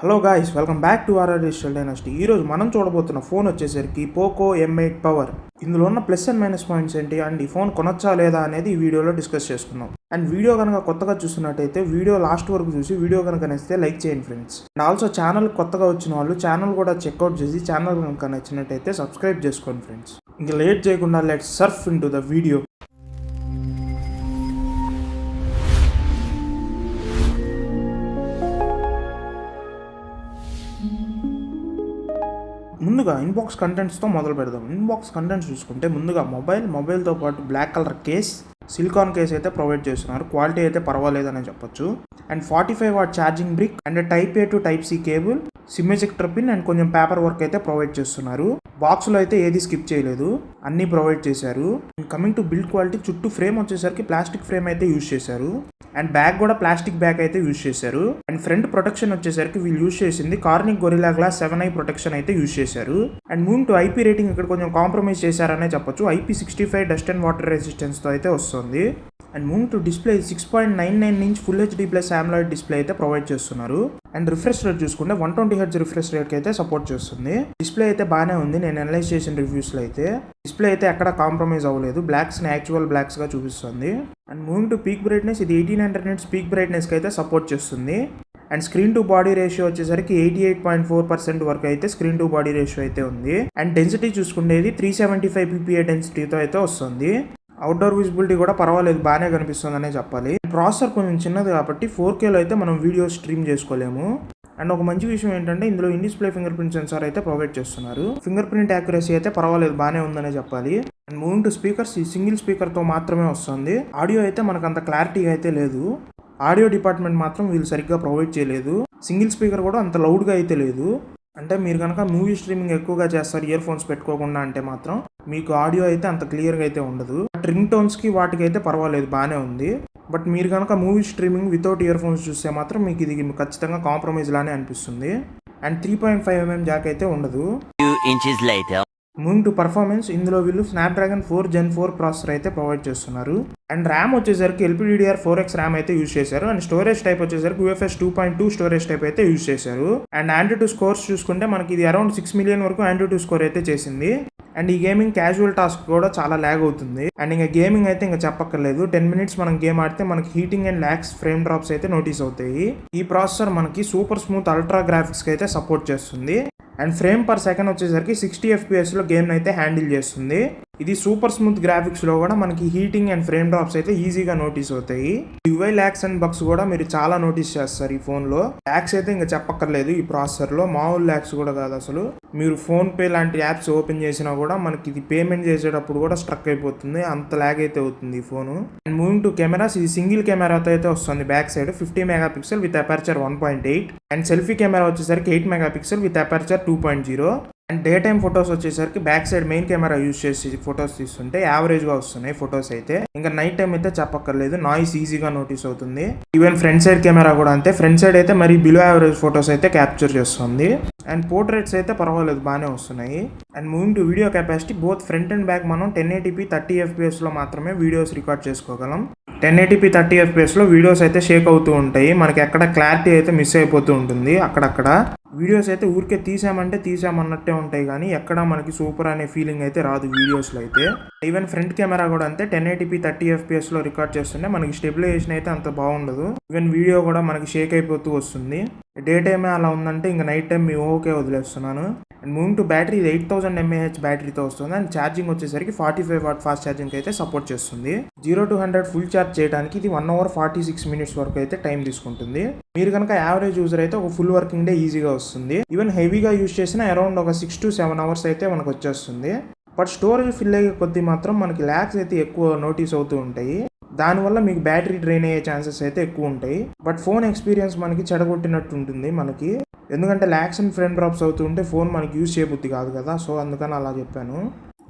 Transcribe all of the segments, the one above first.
Hello guys, welcome back to RR digital dynasty. ఈరోజు మనం చూడబోతున్న ఫోన్ వచ్చేసరికి పోకో M8 పవర్. ఇందులో ఉన్న ప్లస్ అండ్ మైనస్ పాయింట్స్ ఏంటి అండ్ ఈ ఫోన్ కొనొచ్చా లేదా అనేది ఈ వీడియోలో డిస్కస్ చేసుకుందాం. అండ్ వీడియో కనుక కొత్తగా చూస్తున్నట్టయితే వీడియో లాస్ట్ వరకు చూసి వీడియో కనుక నచ్చితే లైక్ చేయండి ఫ్రెండ్స్. అండ్ ఆల్సో ఛానల్ కొత్తగా వచ్చిన వాళ్ళు ఛానల్ కూడా చెక్అవుట్ చేసి ఛానల్ కనుక నచ్చినట్టయితే సబ్స్క్రైబ్ చేసుకోండి ఫ్రెండ్స్. ఇంకా లేట్ చేయకుండా let's surf into the video. ముందుగా ఇన్బాక్స్ కంటెంట్స్తో మొదలు పెడదాం. ఇన్బాక్స్ కంటెంట్స్ చూసుకుంటే ముందుగా మొబైల్తో పాటు black colour case, silicone case అయితే ప్రొవైడ్ చేస్తున్నారు. క్వాలిటీ అయితే పర్వాలేదని చెప్పొచ్చు. And 45 watt charging brick and type A to type C cable, SIM ejector pin and కొంచెం పేపర్ వర్క్ అయితే ప్రొవైడ్ చేస్తున్నారు. బాక్స్లో అయితే ఏది స్కిప్ చేయలేదు, అన్నీ ప్రొవైడ్ చేశారు. కమింగ్ టు బిల్డ్ క్వాలిటీ, చుట్టూ ఫ్రేమ్ వచ్చేసరికి ప్లాస్టిక్ ఫ్రేమ్ అయితే యూజ్ చేశారు. అండ్ బ్యాగ్ కూడా ప్లాస్టిక్ బ్యాగ్ అయితే యూజ్ చేశారు. అండ్ ఫ్రంట్ ప్రొటెక్షన్ వచ్చేసరికి వీళ్ళు యూజ్ చేసింది Corning Gorilla glass 7i protection అయితే యూజ్ చేశారు. And moving to IP rating, ఇక్కడ కొంచెం కాంప్రమైజ్ చేశారనే చెప్పొచ్చు. IP65 డస్ట్ అండ్ వాటర్ రెసిస్టెన్స్తో అయితే వస్తుంది. And moving to display 6.99 inch full HD plus AMOLED display అయితే ప్రొవైడ్ చేస్తున్నారు. అండ్ రిఫ్రెష్ రేట్ చూసుకుంటే 120 Hz రిఫ్రెష్ రేట్కి అయితే సపోర్ట్ చేస్తుంది. డిస్ప్లే అయితే బాగానే ఉంది. నేను అనలైజ్ చేసిన రివ్యూస్లో అయితే డిస్ప్లే అయితే ఎక్కడ కాంప్రమైజ్ అవ్వలేదు. బ్లాక్స్ని యాక్చువల్ బ్లాక్స్గా చూపిస్తుంది. And moving to peak brightness, ఇది 1800 nits పీక్ బ్రైట్నెస్కి అయితే సపోర్ట్ చేస్తుంది. And screen to body ratio వచ్చేసరికి 88.4% వరకు అయితే స్క్రీన్ టు బాడీ రేషియో అయితే ఉంది. అండ్ డెన్సిటీ చూసుకుంటే ఇది 375 PPA డెన్సిటీతో అయితే వస్తుంది. అవుట్డోర్ విజిబిలిటీ కూడా పర్వాలేదు, బాగానే కనిపిస్తుంది అనే చెప్పాలి. ప్రాసెసర్ కొంచెం చిన్నది కాబట్టి 4Kలో అయితే మనం వీడియో స్ట్రీమ్ చేసుకోలేము. అండ్ ఒక మంచి విషయం ఏంటంటే ఇందులో in display finger print censor అయితే ప్రొవైడ్ చేస్తున్నారు. ఫింగర్ ప్రింట్ యాక్యురసీ అయితే పర్వాలేదు, బాగానే ఉందనే చెప్పాలి. అండ్ మూవింగ్ టు స్పీకర్స్, ఈ సింగిల్ స్పీకర్తో మాత్రమే వస్తుంది. ఆడియో అయితే మనకు అంత క్లారిటీగా అయితే లేదు. ఆడియో డిపార్ట్మెంట్ మాత్రం వీళ్ళు సరిగ్గా ప్రొవైడ్ చేయలేదు. సింగిల్ స్పీకర్ కూడా అంత లౌడ్గా అయితే లేదు. అంటే మీరు కనుక మూవీ స్ట్రీమింగ్ ఎక్కువగా చేస్తారు ఇయర్ ఫోన్స్ పెట్టుకోకుండా అంటే మాత్రం మీకు ఆడియో అయితే అంత క్లియర్గా అయితే ఉండదు. బట్ రింగ్ టోన్స్కి వాటికి అయితే పర్వాలేదు, బాగానే ఉంది. బట్ మీరు కనుక movie streaming without ear phones చూస్తే మాత్రం మీకు ఇది ఖచ్చితంగా కాంప్రమైజ్ లానే అనిపిస్తుంది. అండ్ 3.5mm జాక్ అయితే ఉండదు. మూవింగ్ టు పర్ఫార్మెన్స్, ఇందులో వీళ్ళు స్నాప్డ్రాగన్ 4 Gen 4 ప్రాసెసర్ అయితే ప్రొవైడ్ చేస్తున్నారు. అండ్ ర్యామ్ వచ్చేసరికి LPDDR4X ర్యామ్ అయితే యూజ్ చేశారు. అండ్ స్టోరేజ్ టైప్ వచ్చేసరికి UFS 2.2 స్టోరేజ్ టైప్ అయితే యూజ్ చేశారు. అండ్ Android స్కోర్స్ చూసుకుంటే మనకి ఇది అరౌండ్ 6 million వరకు Android స్కోర్ అయితే చేసింది. అండ్ ఈ గేమింగ్ క్యాజువల్ టాస్క్ కూడా చాలా ల్యాగ్ అవుతుంది. అండ్ ఇంకా గేమింగ్ అయితే ఇంకా చెప్పక్కర్లేదు. 10 minutes మనం గేమ్ ఆడితే మనకి heating and lags, frame drops అయితే నోటీస్ అవుతాయి. ఈ ప్రాసెసర్ మనకి సూపర్ స్మూత్ అల్ట్రా గ్రాఫిక్స్కి అయితే సపోర్ట్ చేస్తుంది. అండ్ ఫ్రేమ్ పర్ సెకండ్ వచ్చేసరికి 60 FPS గేమ్ అయితే హ్యాండిల్ చేస్తుంది. ఇది సూపర్ స్మూత్ గ్రాఫిక్స్లో కూడా మనకి హీటింగ్ అండ్ ఫ్రేమ్ డ్రాప్స్ అయితే ఈజీగా నోటీస్ అవుతాయి. UI ల్యాగ్స్ అండ్ బగ్స్ కూడా మీరు చాలా నోటీస్ చేస్తారు ఈ ఫోన్లో. ల్యాగ్స్ అయితే ఇంకా చెప్పక్కర్లేదు, ఈ ప్రాసెసర్లో మామూలు ల్యాగ్స్ కూడా కాదు అసలు. మీరు ఫోన్పే లాంటి యాప్స్ ఓపెన్ చేసినా కూడా మనకి ఇది పేమెంట్ చేసేటప్పుడు కూడా స్ట్రక్ అయిపోతుంది, అంత ల్యాగ్ అయితే అవుతుంది ఈ phone. And moving to cameras, ఇది సింగిల్ కెమెరాతో అయితే వస్తుంది. Back side 50 MP with aperture 1.8 and selfie camera వచ్చేసరికి 8 MP with aperture 2.0. And day time photos వచ్చేసరికి back side main camera use చేసి ఫొటోస్ తీస్తుంటే యావరేజ్గా వస్తున్నాయి ఫొటోస్ అయితే. ఇంకా నైట్ టైం అయితే చెప్పక్కర్లేదు, నాయిస్ ఈజీగా నోటీస్ అవుతుంది. ఈవెన్ ఫ్రంట్ సైడ్ కెమెరా కూడా అంతే, ఫ్రంట్ సైడ్ అయితే మరి బిలో యావరేజ్ ఫొటోస్ అయితే క్యాప్చర్ చేస్తుంది. అండ్ పోర్ట్రేట్స్ అయితే పర్వాలేదు, బాగానే వస్తున్నాయి. And moving to video capacity, both front and back మనం 1080p 30 FPS మాత్రమే వీడియోస్ రికార్డ్ చేసుకోగలం. 1080p 30 FPS వీడియోస్ అయితే షేక్ అవుతూ ఉంటాయి, మనకి ఎక్కడ క్లారిటీ అయితే మిస్ అయిపోతూ ఉంటుంది. అక్కడక్కడ వీడియోస్ అయితే ఊరికే తీసామన్నట్టే ఉంటాయి, కానీ ఎక్కడ మనకి సూపర్ అనే ఫీలింగ్ అయితే రాదు వీడియోస్లో అయితే. ఈవెన్ ఫ్రంట్ కెమెరా కూడా అంతే, 1080p 30 FPS రికార్డ్ చేస్తుంటే మనకి స్టెబిలైజేషన్ అయితే అంత బాగుండదు. ఈవెన్ వీడియో కూడా మనకి షేక్ అయిపోతూ వస్తుంది. డే టైమే అలా ఉందంటే ఇంకా నైట్ టైం మీ ఓకే వదిలేస్తున్నాను. అండ్ మూవింగ్ టు బ్యాటరీ, ఇది 8000 mAh బ్యాటరీతో వస్తుంది. అండ్ ఛార్జింగ్ వచ్చేసరికి 45 వాట్ ఫాస్ట్ ఛార్జింగ్ అయితే సపోర్ట్ చేస్తుంది. 0 to 100 ఫుల్ ఛార్జ్ చేయడానికి ఇది 1 hour 46 minutes వరకు అయితే టైం తీసుకుంటుంది. మీరు కనుక యావరేజ్ యూజర్ అయితే ఒక ఫుల్ వర్కింగ్ డే ఈజీగా వస్తుంది. ఈవెన్ హెవీగా యూజ్ చేసిన అరౌండ్ ఒక 6 to 7 hours అయితే మనకు వచ్చేస్తుంది. బట్ స్టోరేజ్ ఫిల్ అయ్యే కొద్దీ మాత్రం మనకి ల్యాగ్స్ అయితే ఎక్కువ నోటీస్ అవుతూ ఉంటాయి. దానివల్ల మీకు బ్యాటరీ డ్రైన్ అయ్యే ఛాన్సెస్ అయితే ఎక్కువ ఉంటాయి. బట్ ఫోన్ ఎక్స్పీరియన్స్ మనకి చెడగొట్టినట్టు ఉంటుంది మనకి, ఎందుకంటే ల్యాగ్స్ అండ్ ఫ్రేమ్ డ్రాప్స్ అవుతూ ఉంటే ఫోన్ మనకి యూజ్ చేయబుద్ధి కాదు కదా, సో అందుకని అలా చెప్పాను.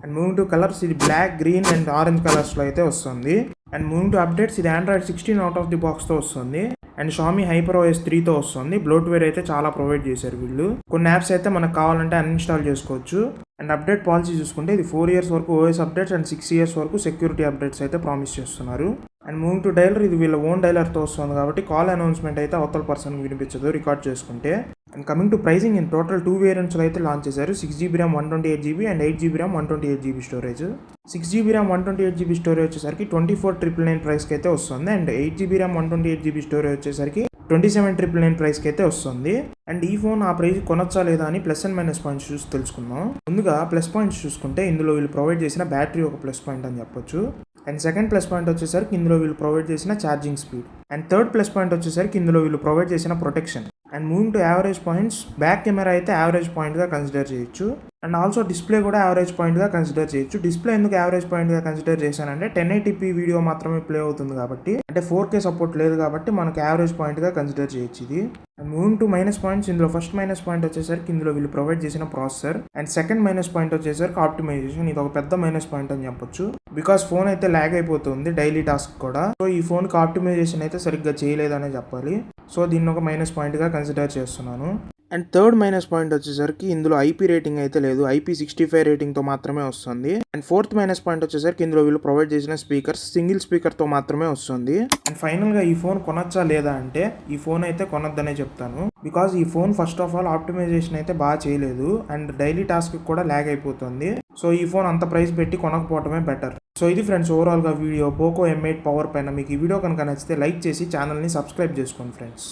అండ్ మూవింగ్ టు కలర్స్, ఇది బ్లాక్, గ్రీన్ అండ్ ఆరెంజ్ కలర్స్లో అయితే వస్తుంది. అండ్ మూవింగ్ టు అప్డేట్స్, ఇది Android 16 అవుట్ ఆఫ్ ది బాక్స్తో వస్తుంది. అండ్ Xiaomi HyperOS 3తో వస్తుంది. బ్లోట్వేర్ అయితే చాలా ప్రొవైడ్ చేశారు వీళ్ళు. కొన్ని యాప్స్ అయితే మనకు కావాలంటే అన్ఇన్స్టాల్ చేసుకోవచ్చు. అండ్ అప్డేట్ పాలసీ చూసుకుంటే ఇది 4 years వరకు OS అప్డేట్స్ అండ్ 6 years వరకు సెక్యూరిటీ అప్డేట్స్ అయితే ప్రామిస్ చేస్తున్నారు. అండ్ మూవింగ్ టు డైలర్, ఇది వీళ్ళ ఓన్ డైలర్తో వస్తుంది కాబట్టి కాల్ అనౌన్స్మెంట్ అయితే అవతల పర్సన్కి వినిపించదు రికార్డ్ చేసుకుంటే. And coming to pricing, in total 2 వేరియంట్స్లో అయితే లాంచ్ చేశారు. 6GB RAM 128GB and 8GB RAM 128GB storage. 6GB RAM 128GB storage వచ్చేసరికి 24,999 ప్రైస్కి అయితే వస్తుంది. And 8GB RAM 128GB storage వచ్చేసరికి 27,999 ప్రైస్కి అయితే వస్తుంది. అండ్ ఈ ఫోన్ ఆ ప్రైస్ కొనొచ్చా లేదా అని ప్లస్ అండ్ మైనస్ పాయింట్స్ చూసి తెలుసుకుందాం. ముందుగా ప్లస్ పాయింట్స్ చూసుకుంటే ఇందులో వీళ్ళు ప్రొవైడ్ చేసిన బ్యాటరీ ఒక ప్లస్ పాయింట్ అని చెప్పొచ్చు. అండ్ సెకండ్ ప్లస్ పాయింట్ వచ్చేసరికి ఇందులో వీళ్ళు ప్రొవైడ్ చేసిన charging speed. And third plus point వచ్చేసరికి ఇందులో వీళ్ళు ప్రొవైడ్ చేసిన protection. And moving to average points, back camera అయితే యావరేజ్ పాయింట్గా కన్సిడర్ చేయొచ్చు. అండ్ ఆల్సో డిస్ప్లే కూడా యావరేజ్ పాయింట్గా కన్సిడర్ చేయొచ్చు. డిస్ప్లే ఎందుకు యావరేజ్ పాయింట్గా కన్సిడర్ చేశానంటే 1080p వీడియో మాత్రమే ప్లే అవుతుంది కాబట్టి, అంటే 4K సపోర్ట్ లేదు కాబట్టి మనకు యావరేజ్ పాయింట్గా కన్సిడర్ చేయొచ్చు ఇది. And moving to minus points, ఇందులో ఫస్ట్ మైనస్ పాయింట్ వచ్చేసరికి ఇందులో వీళ్ళు ప్రొవైడ్ చేసిన processor. And second minus point వచ్చేసరికి ఆప్టిమైజేషన్. ఇది ఒక పెద్ద మైనస్ పాయింట్ అని చెప్పొచ్చు. బికాస్ ఫోన్ అయితే ల్యాగ్ అయిపోతుంది డైలీ టాస్క్ కూడా. సో ఈ ఫోన్కి ఆప్టిమైజేషన్ అయితే సరిగ్గా చేయలేదనే చెప్పాలి. సో దీన్ని ఒక మైనస్ పాయింట్గా కన్సిడర్ చేస్తున్నాను. అండ్ థర్డ్ మైనస్ పాయింట్ వచ్చేసరికి ఇందులో IP రేటింగ్ అయితే లేదు, IP65 రేటింగ్తో మాత్రమే వస్తుంది. అండ్ ఫోర్త్ మైనస్ పాయింట్ వచ్చేసరికి ఇందులో వీళ్ళు ప్రొవైడ్ చేసిన స్పీకర్స్ సింగిల్ స్పీకర్తో మాత్రమే వస్తుంది. అండ్ ఫైనల్గా ఈ ఫోన్ కొనొచ్చా లేదా అంటే ఈ ఫోన్ అయితే కొనొద్దనే చెప్తాను. బికాజ్ ఈ phone first of all optimization అయితే బాగా చేయలేదు అండ్ డైలీ టాస్క్ కూడా ల్యాగ్ అయిపోతుంది. సో ఈ ఫోన్ అంత ప్రైస్ పెట్టి కొనకపోవటమే బెటర్. సో ఇది ఫ్రెండ్స్ ఓవరాల్గా వీడియో పోకో M8 పవర్ పైన. మీకు ఈ వీడియో కనుక నచ్చితే లైక్ చేసి ఛానల్ని సబ్స్క్రైబ్ చేసుకోండి ఫ్రెండ్స్.